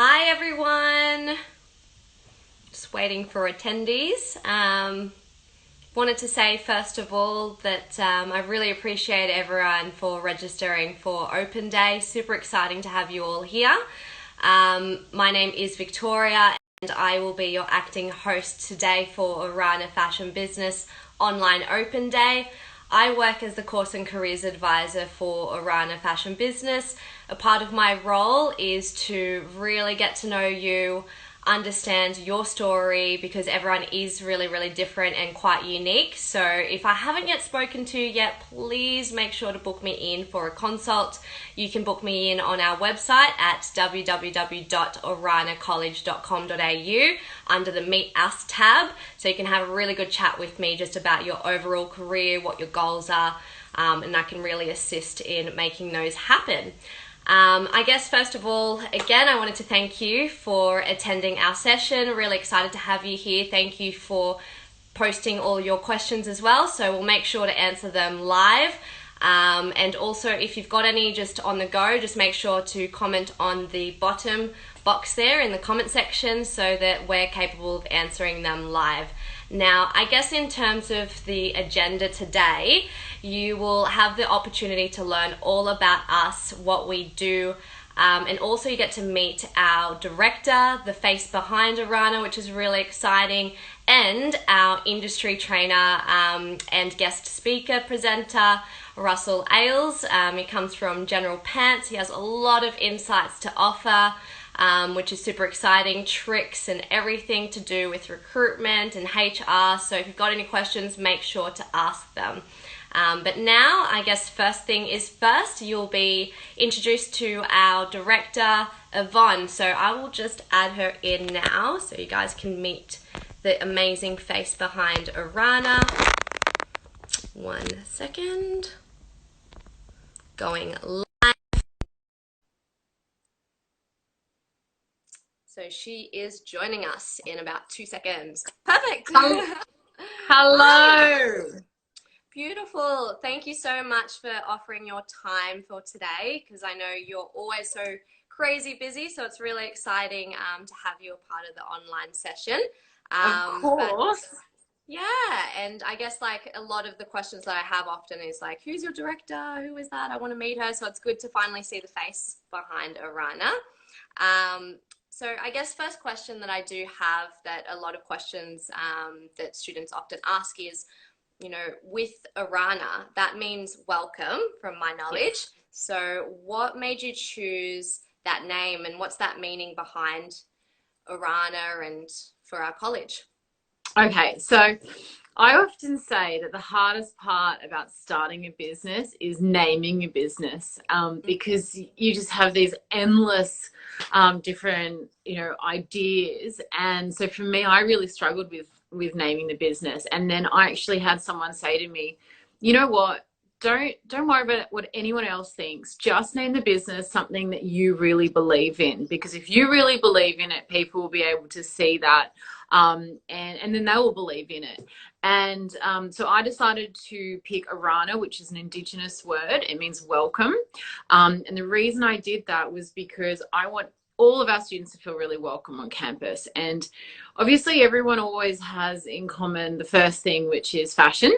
Hi everyone! Just waiting for attendees. Wanted to say first of all that I really appreciate everyone for registering for Open Day. Super exciting to have you all here. My name is Victoria and I will be your acting host today for Orana Fashion Business Online Open Day. I work as the Course and Careers Advisor for Orana Fashion Business. A part of my role is to really get to know you, understand your story, because everyone is really different and quite unique. So if I haven't yet spoken to you yet, please make sure to book me in for a consult. You can book me in on our website at www.oranacollege.com.au under the Meet Us tab, so you can have a really good chat with me just about your overall career, what your goals are, and I can really assist in making those happen. I guess first of all, again, I wanted to thank you for attending our session. Really excited to have you here. Thank you for posting all your questions as well. So we'll make sure to answer them live. And also if you've got any just on the go, just make sure to comment on the bottom box there in the comment section so that we're capable of answering them live. Now, I guess in terms of the agenda today, you will have the opportunity to learn all about us, what we do, and also you get to meet our director, the face behind Orana, which is really exciting, and our industry trainer and guest speaker presenter, Russell Ailes. He comes from General Pants. He has a lot of insights to offer, which is super exciting, tricks and everything to do with recruitment and HR. So if you've got any questions, make sure to ask them. But now, I guess first thing is first, you'll be introduced to our director, Yvonne. So I will just add her in now so you guys can meet the amazing face behind Orana. 1 second. Going live. So she is joining us in about 2 seconds. Perfect. Hello. Beautiful. Thank you so much for offering your time for today, because I know you're always so crazy busy. So it's really exciting to have you a part of the online session. Of course. Yeah, and I guess like a lot of the questions that I have often is like, who's your director? Who is that? I want to meet her. So it's good to finally see the face behind Orana. So I guess first question that I do have, that a lot of questions that students often ask is, you know, with Orana, that means welcome from my knowledge. Yes. So what made you choose that name, and what's that meaning behind Orana and for our college? Okay, so I often say that the hardest part about starting a business is naming your business, because you just have these endless different, ideas. And so for me, I really struggled with naming the business. And then I actually had someone say to me, you know what? Don't worry about what anyone else thinks. Just name the business something that you really believe in, because if you really believe in it, people will be able to see that, and then they will believe in it. And so I decided to pick Orana, which is an Indigenous word. It means welcome. And the reason I did that was because I want all of our students to feel really welcome on campus. And obviously everyone always has in common the first thing, which is fashion.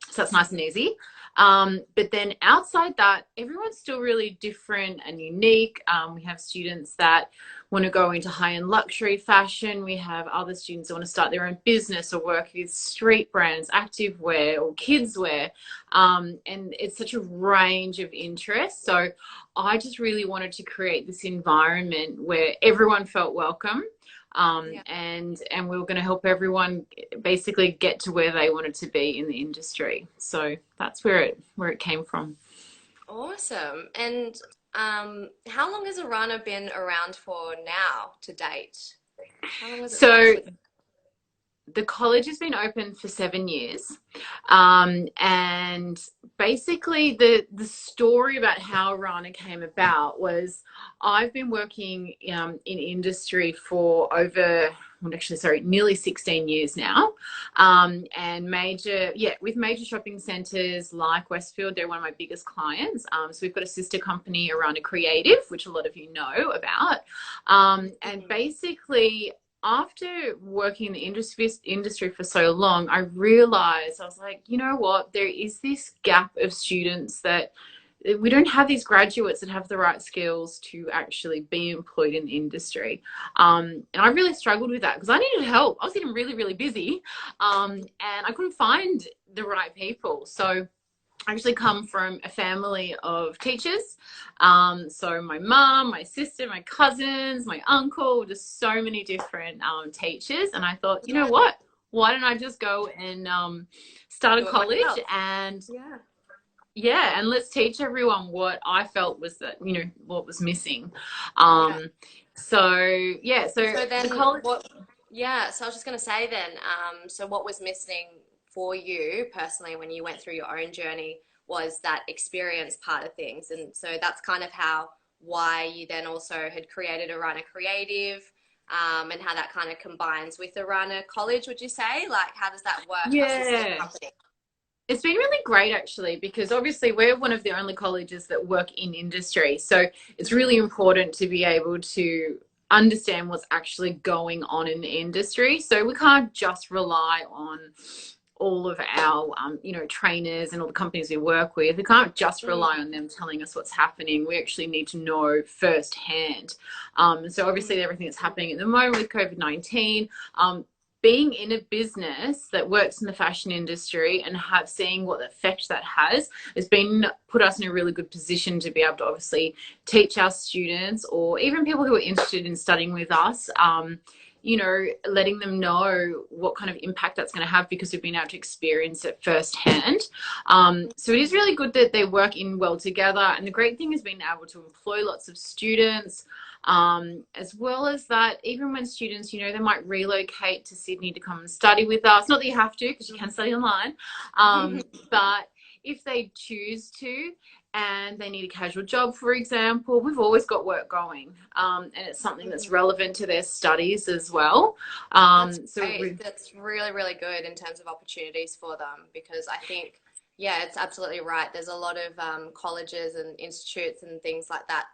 So that's nice and easy. But then outside that, everyone's still really different and unique. We have students that want to go into high-end luxury fashion. We have other students that want to start their own business or work with street brands, activewear or kids wear. And it's such a range of interests. So I just really wanted to create this environment where everyone felt welcome. And we were going to help everyone basically get to where they wanted to be in the industry. So that's where it came from. Awesome. And how long has Orana been around for now to date? How long has it been So actually? the college has been open for 7 years. And basically the story about how Rana came about was I've been working in industry for over, well, actually, sorry, nearly 16 years now. And with major shopping centers like Westfield, they're one of my biggest clients. So we've got a sister company, Arana Creative, which a lot of you know about. And basically, after working in the industry for so long, I realized, I was like, you know what, there is this gap of students that we don't have these graduates that have the right skills to actually be employed in the industry. And I really struggled with that because I needed help. I was getting really, really busy, and I couldn't find the right people. So I actually come from a family of teachers. So my mum, my sister, my cousins, my uncle, just so many different teachers. And I thought, you know what? Why don't I just go and start a college and and let's teach everyone what I felt was that, you know, what was missing. So then the college. so I was just going to say then, so what was missing for you personally when you went through your own journey was that experience part of things. And so that's kind of why you then also had created Arana Creative, and how that kind of combines with Arana College, would you say? Like, how does that work? It's been really great, actually, because obviously we're one of the only colleges that work in industry. So it's really important to be able to understand what's actually going on in the industry. So we can't just rely on all of our, trainers and all the companies we work with. We can't just rely on them telling us what's happening. We actually need to know firsthand. So obviously everything that's happening at the moment with COVID-19, being in a business that works in the fashion industry and seeing what effect that has put us in a really good position to be able to obviously teach our students, or even people who are interested in studying with us, letting them know what kind of impact that's going to have, because we've been able to experience it firsthand. So it is really good that they work in well together. And the great thing is being able to employ lots of students, as well as that, even when students, they might relocate to Sydney to come and study with us. Not that you have to, because you can study online. But if they choose to, and they need a casual job, for example, we've always got work going, and it's something that's relevant to their studies as well. That's really, really good in terms of opportunities for them, because I think, it's absolutely right. There's a lot of colleges and institutes and things like that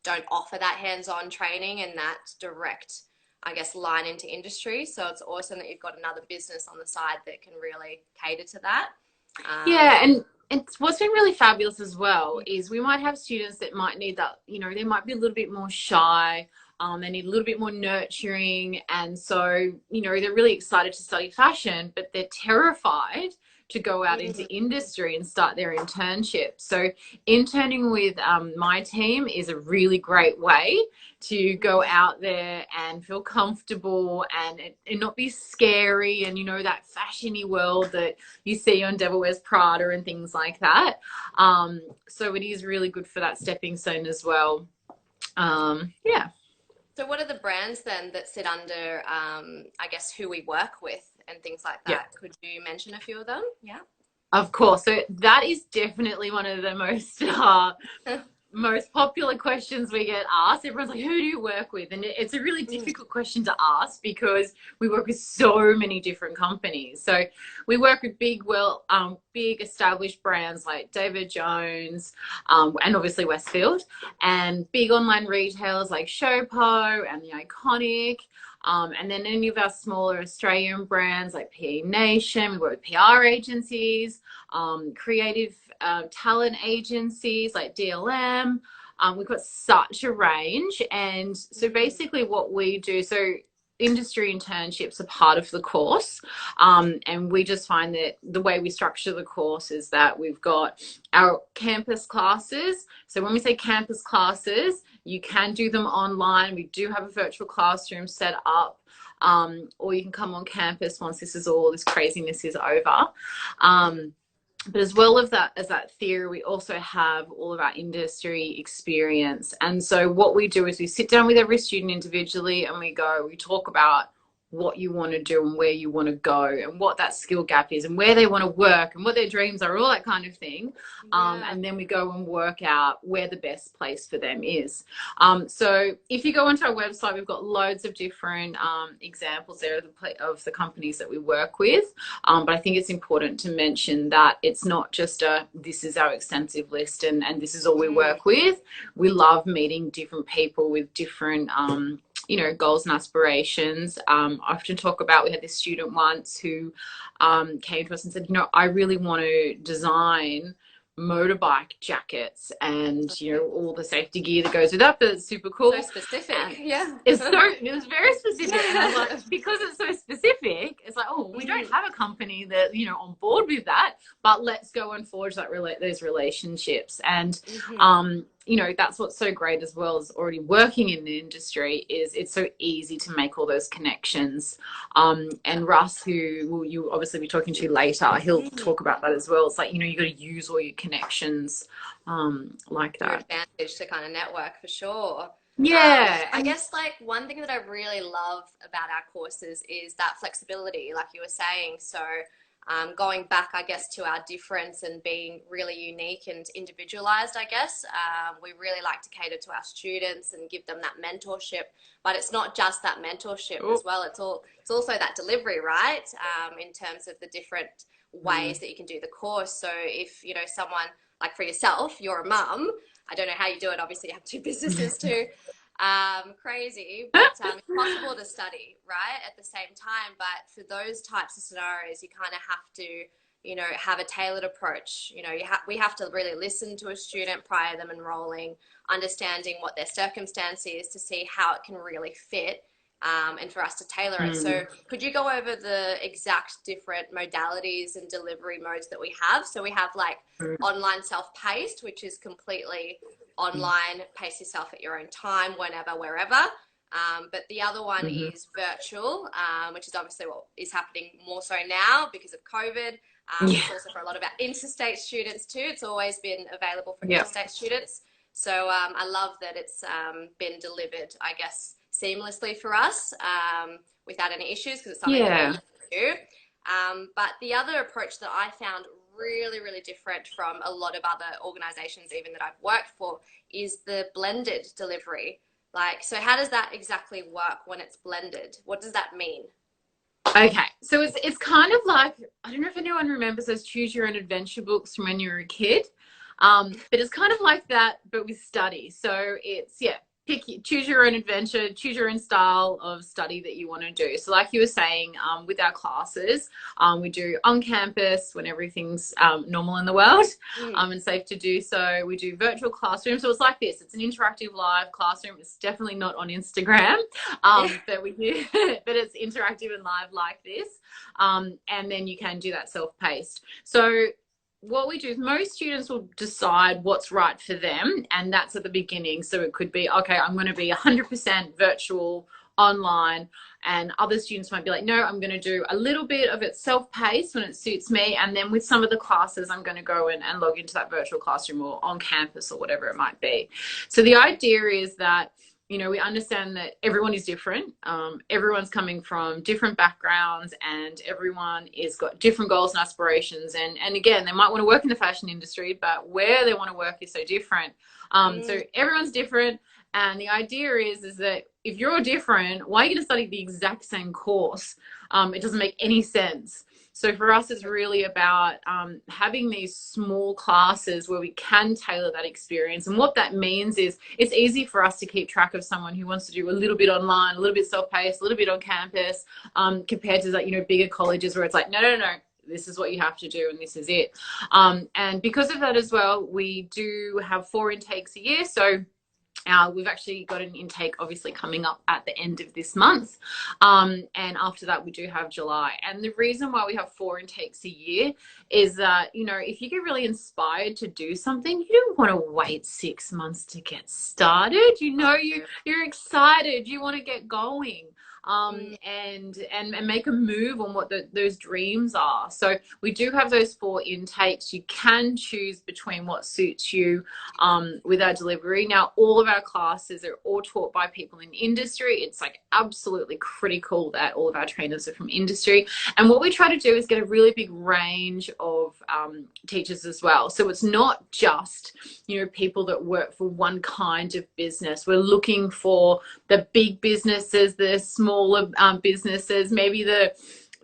don't offer that hands-on training and that direct, I guess, line into industry. So it's awesome that you've got another business on the side that can really cater to that. And what's been really fabulous as well is we might have students that might need that, they might be a little bit more shy. They need a little bit more nurturing. And so, they're really excited to study fashion, but they're terrified to go out into industry and start their internship. So interning with my team is a really great way to go out there and feel comfortable and not be scary, and that fashiony world that you see on Devil Wears Prada and things like that. So it is really good for that stepping stone as well. So what are the brands then that sit under, I guess, who we work with and things like that? Could you mention a few of them? Yeah. Of course. So that is definitely one of the most popular questions we get asked. Everyone's like, who do you work with? And it's a really difficult question to ask because we work with so many different companies. So we work with big established brands like David Jones, and obviously Westfield, and big online retailers like Showpo and The Iconic. And then any of our smaller Australian brands like PE Nation. We work with PR agencies, creative talent agencies like DLM. We've got such a range. And so basically what we do, so industry internships are part of the course. And we just find that the way we structure the course is that we've got our campus classes. So when we say campus classes, you can do them online. We do have a virtual classroom set up, or you can come on campus once this craziness is over. But as well as that theory, we also have all of our industry experience. And so what we do is we sit down with every student individually and we talk about what you want to do and where you want to go and what that skill gap is and where they want to work and what their dreams are, all that kind of thing. And then we go and work out where the best place for them is. So if you go onto our website, we've got loads of different examples there of the companies that we work with. But I think it's important to mention that it's not just this is our extensive list and this is all we work with. We love meeting different people with different you know, goals and aspirations. I often talk about, we had this student once who came to us and said, you know, I really want to design motorbike jackets and, you know, all the safety gear that goes with that, but it's super cool. So specific. Yeah. It was very specific. And I was like, because it's so specific, it's like, oh, we don't have a company that, you know, on board with that, but let's go and forge those relationships. And you know, that's what's so great as well as already working in the industry, is it's so easy to make all those connections. And Russ, who will you obviously be talking to later, he'll talk about that as well. It's like, you know, you got to use all your connections like that. Your advantage to kind of network, for sure. Yeah. I guess like one thing that I really love about our courses is that flexibility, like you were saying. So going back, I guess, to our difference and being really unique and individualized, I guess, we really like to cater to our students and give them that mentorship. But it's not just that mentorship as well. It's also that delivery, right? In terms of the different ways that you can do the course. So if, you know, someone like for yourself, you're a mum, I don't know how you do it. Obviously you have 2 businesses too. Crazy, but it's possible to study, right, at the same time. But for those types of scenarios, you kind of have to, you know, have a tailored approach. You know, we have to really listen to a student prior to them enrolling, understanding what their circumstance is to see how it can really fit, and for us to tailor it. So could you go over the exact different modalities and delivery modes that we have? So we have like online self-paced, which is completely online, pace yourself at your own time, whenever, wherever. But the other one is virtual, which is obviously what is happening more so now because of COVID. It's also for a lot of our interstate students too. It's always been available for interstate students. So I love that it's been delivered, I guess, seamlessly for us without any issues, because it's something that we do. But the other approach that I found really, really different from a lot of other organizations even that I've worked for is the blended delivery. Like, so how does that exactly work when it's blended? What does that mean? Okay, so it's kind of like, I don't know if anyone remembers those Choose Your Own Adventure books from when you were a kid, but it's kind of like that, but with study. So it's, choose your own adventure, choose your own style of study that you want to do. So like you were saying, with our classes, we do on campus when everything's normal in the world and safe to do so. We do virtual classrooms. So it's like this. It's an interactive live classroom. It's definitely not on Instagram, but we do, but it's interactive and live like this. And then you can do that self-paced. So what we do is most students will decide what's right for them, and that's at the beginning. So it could be, okay, I'm going to be 100% virtual online, and other students might be like, no, I'm going to do a little bit of it self-paced when it suits me, and then with some of the classes I'm going to go in and log into that virtual classroom or on campus or whatever it might be. So the idea is that, you know, we understand that everyone is different. Everyone's coming from different backgrounds, and everyone is got different goals and aspirations. And again, they might want to work in the fashion industry, but where they want to work is so different. So everyone's different. And the idea is that if you're different, why are you going to study the exact same course? It doesn't make any sense. So for us, it's really about having these small classes where we can tailor that experience. And what that means is it's easy for us to keep track of someone who wants to do a little bit online, a little bit self-paced, a little bit on campus, compared to, like, you know, bigger colleges where it's like, no, this is what you have to do and this is it. And because of that as well, we do have 4 intakes a year. So we've actually got an intake obviously coming up at the end of this month. And after that, we do have July. And the reason why we have 4 intakes a year is that, you know, if you get really inspired to do something, you don't want to wait 6 months to get started. You know, you're excited. You want to get going. and make a move on what those dreams are. So we do have those 4 intakes. You can choose between what suits you with our delivery. Now, all of our classes are all taught by people in industry. It's like absolutely critical that all of our trainers are from industry. And what we try to do is get a really big range of teachers as well. So it's not just, you know, people that work for one kind of business. We're looking for the big businesses, the smaller businesses, maybe the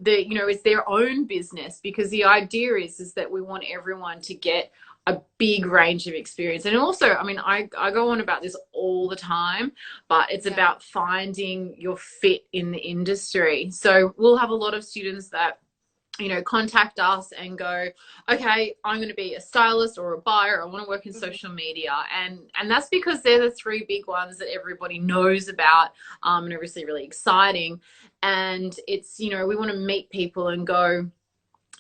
you know, it's their own business, because the idea is that we want everyone to get a big range of experience. And also, I mean, I go on about this all the time, but it's about finding your fit in the industry. So we'll have a lot of students that, you know, contact us and go, okay, I'm going to be a stylist or a buyer. I want to work in social media. And that's because they're the 3 big ones that everybody knows about, and obviously really exciting. And it's, you know, we want to meet people and go,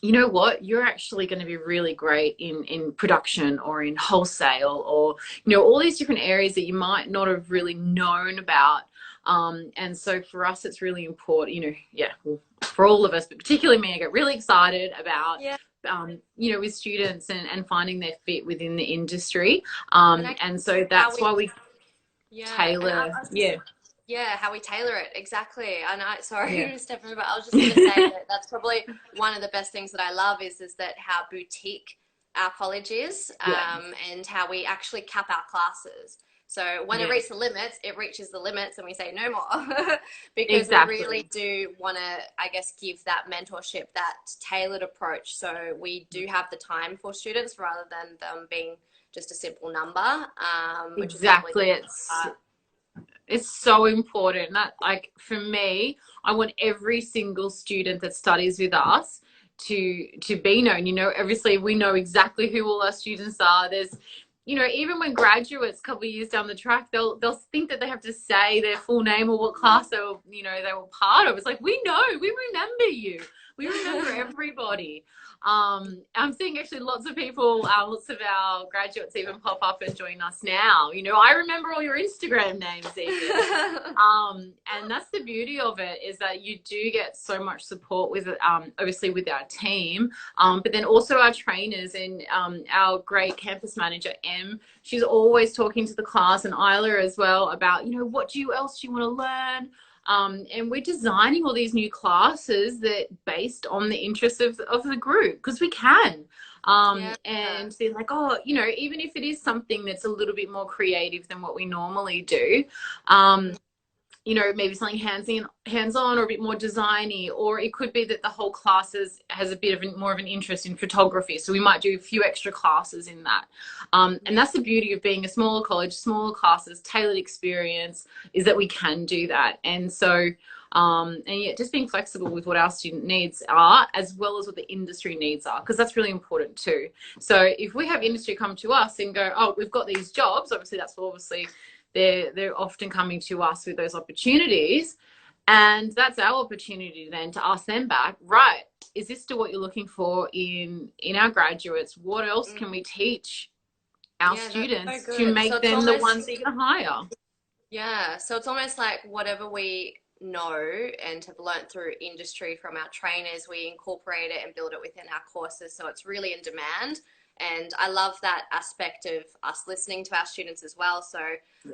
you know what, you're actually going to be really great in production or in wholesale, or, you know, all these different areas that you might not have really known about. And so for us, it's really important, you know, well, for all of us, but particularly me, I get really excited about, you know, with students and finding their fit within the industry. And so that's why we tailor, how we tailor it. Exactly. And sorry, Stephanie, but I was just going to say that that's probably one of the best things that I love is that how boutique our college is, and how we actually cap our classes. So when it reaches the limits and we say no more, because we really do want to, I guess, give that mentorship, that tailored approach. So we do have the time for students rather than them being just a simple number. Which it's so important that, like, for me, I want every single student that studies with us to be known. You know, obviously we know exactly who all our students are. There's, you know, even when graduates a couple of years down the track, they'll think that they have to say their full name or what class they were, you know, they were part of. It's like, we know, we remember you. We remember everybody. I'm seeing actually lots of people, lots of our graduates even pop up and join us now. You know, I remember all your Instagram names even. And that's the beauty of it, is that you do get so much support with it, obviously with our team, but then also our trainers and our great campus manager, Em. She's always talking to the class, and Isla as well, about, you know, what else do you want to learn? And we're designing all these new classes that based on the interests of the group, because we can. And they're like, oh, you know, even if it is something that's a little bit more creative than what we normally do, you know, maybe something hands-on or a bit more designy, or it could be that the whole class has a bit of more of an interest in photography. So we might do a few extra classes in that. And that's the beauty of being a smaller college, smaller classes, tailored experience, is that we can do that. And so, and yet just being flexible with what our student needs are, as well as what the industry needs are, because that's really important too. So if we have industry come to us and go, oh, we've got these jobs, obviously they're often coming to us with those opportunities, and that's our opportunity then to ask them back, right, is this still what you're looking for in our graduates? What else can we teach our students to make them the ones that you're going to hire? Yeah, so it's almost like whatever we know and have learned through industry from our trainers, we incorporate it and build it within our courses, so it's really in demand. And I love that aspect of us listening to our students as well. So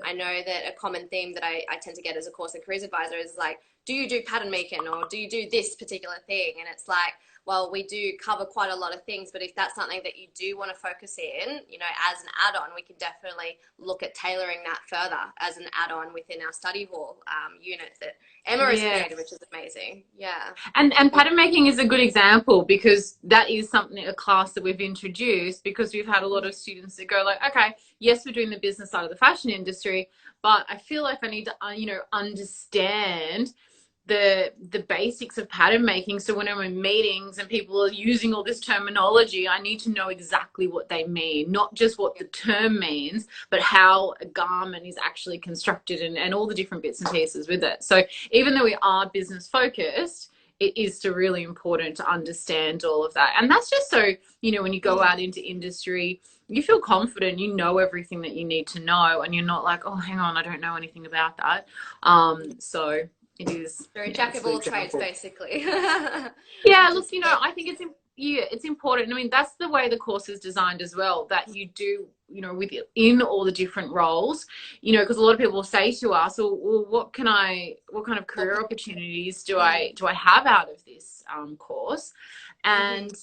I know that a common theme that I tend to get as a course and careers advisor is like, do you do pattern making, or do you do this particular thing? And it's like, well, we do cover quite a lot of things, but if that's something that you do want to focus in, you know, as an add-on, we can definitely look at tailoring that further as an add-on within our study hall unit that Emma has created, which is amazing. Yeah. And pattern making is a good example, because that is something, a class that we've introduced, because we've had a lot of students that go like, okay, yes, we're doing the business side of the fashion industry, but I feel like I need to, you know, understand the basics of pattern making. So when I'm in meetings and people are using all this terminology, I need to know exactly what they mean, not just what the term means, but how a garment is actually constructed, and all the different bits and pieces with it. So even though we are business focused, it is still really important to understand all of that. And that's just so, you know, when you go out into industry, you feel confident, you know everything that you need to know, and you're not like, oh, hang on, I don't know anything about that. So it is. You're a Yeah, jack it's of the all trades, example. basically. Yeah, Which look, is you know, good. I think yeah, it's important. I mean, that's the way the course is designed as well, that you do, you know, within all the different roles, you know, because a lot of people will say to us, well, what kind of What career could, opportunities mm, do I have out of this course? mm-hmm. And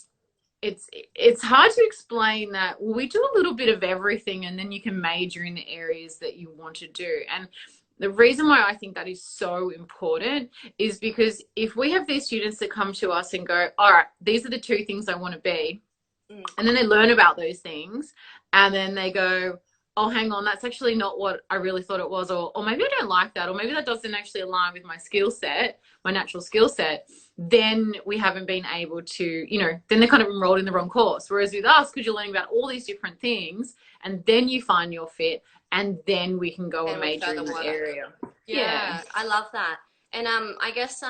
it's hard to explain that, well, we do a little bit of everything, and then you can major in the areas that you want to do. And the reason why I think that is so important is because if we have these students that come to us and go, all right, these are the two things I want to be, Mm. and then they learn about those things, and then they go, oh, hang on, that's actually not what I really thought it was, or maybe I don't like that, or maybe that doesn't actually align with my skill set, my natural skill set. Then we haven't been able to, you know, then they're kind of enrolled in the wrong course. Whereas with us, because you're learning about all these different things, and then you find your fit, and then we can go and And we major further in that work. area. Yeah. Yeah, I love that. And I guess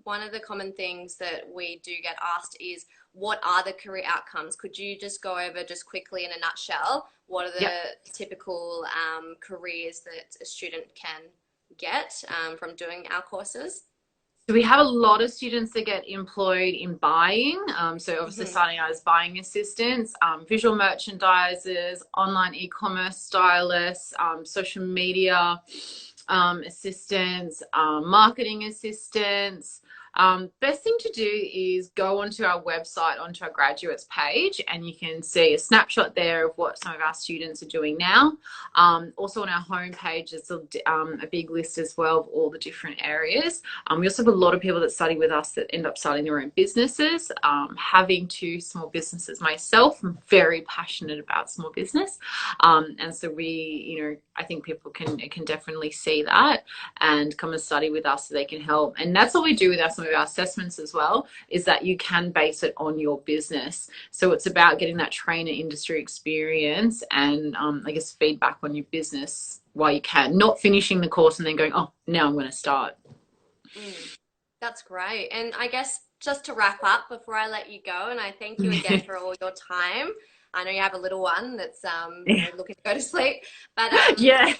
one of the common things that we do get asked is what are the career outcomes? Could you just go over just quickly in a nutshell, what are Yep. the typical careers that a student can get from doing our courses? So we have a lot of students that get employed in buying. So obviously Hmm. starting out as buying assistants, visual merchandisers, online e-commerce stylists, social media assistants, marketing assistants. Best thing to do is go onto our website, onto our graduates page, and you can see a snapshot there of what some of our students are doing now. Also on our homepage, there's a big list as well of all the different areas. We also have a lot of people that study with us that end up starting their own businesses. Having two small businesses myself, I'm very passionate about small business. And so you know, I think people can definitely see that and come and study with us so they can help. And that's what we do with some of our assessments as well, is that you can base it on your business. So it's about getting that trainer industry experience and I guess feedback on your business while you can, not finishing the course and then going, oh, now I'm going to start. Mm, that's great. And I guess just to wrap up before I let you go, and I thank you again for all your time. I know you have a little one that's looking to go to sleep, but Yeah.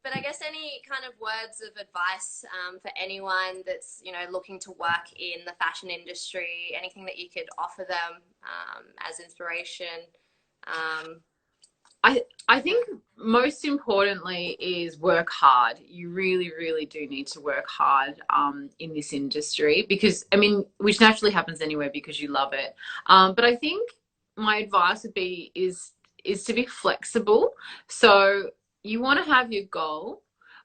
but I guess any kind of words of advice for anyone that's looking to work in the fashion industry, anything that you could offer them as inspiration. Um, I think most importantly is work hard. You really, really do need to work hard in this industry because, I mean, which naturally happens anyway because you love it. But I think my advice would be is to be flexible. So you want to have your goal,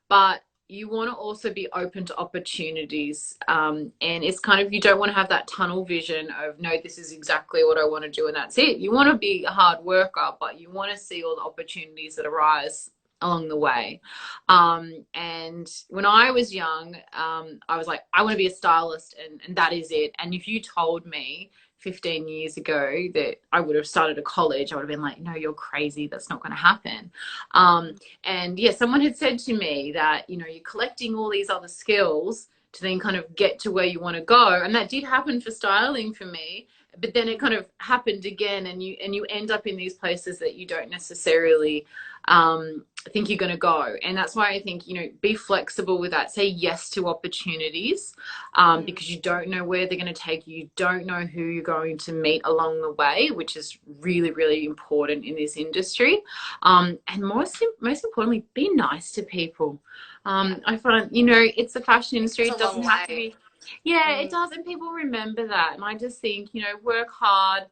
but you want to also be open to opportunities. And it's kind of, you don't want to have that tunnel vision of, no, this is exactly what I want to do and that's it. You want to be a hard worker, but you want to see all the opportunities that arise along the way. And when I was young, I was like, I want to be a stylist and that is it. And if you told me 15 years ago that I would have started a college, I would have been like, no, you're crazy. That's not going to happen. And yeah, someone had said to me that, you know, you're collecting all these other skills to then kind of get to where you want to go. And that did happen for styling for me. But then it kind of happened again, and you end up in these places that you don't necessarily think you're going to go. And that's why I think, you know, be flexible with that. Say yes to opportunities because you don't know where they're going to take you. You don't know who you're going to meet along the way, which is really, really important in this industry. And most importantly, be nice to people. I find, you know, it's the fashion industry. it's It a long doesn't have to way. be. Yeah, it Mm. does, and people remember that. And I just think, you know, work hard,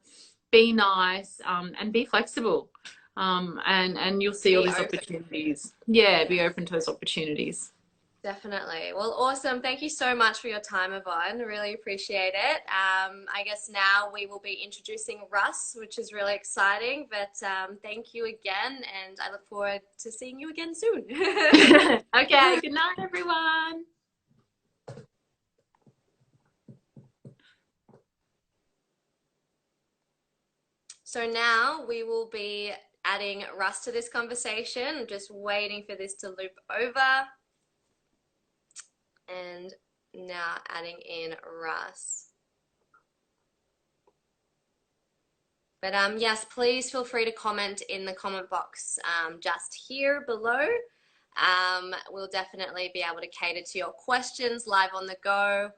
be nice, and be flexible. And you'll see all Be these open. opportunities. Yeah, Yeah. be open to those opportunities. Definitely. Well, awesome. Thank you so much for your time, Yvonne. Really appreciate it. I guess now we will be introducing Russ, which is really exciting. But thank you again, and I look forward to seeing you again soon. Okay, good night, everyone. So now we will be adding Russ to this conversation. I'm just waiting for this to loop over. And now adding in Russ. But yes, please feel free to comment in the comment box just here below. We'll definitely be able to cater to your questions live on the go.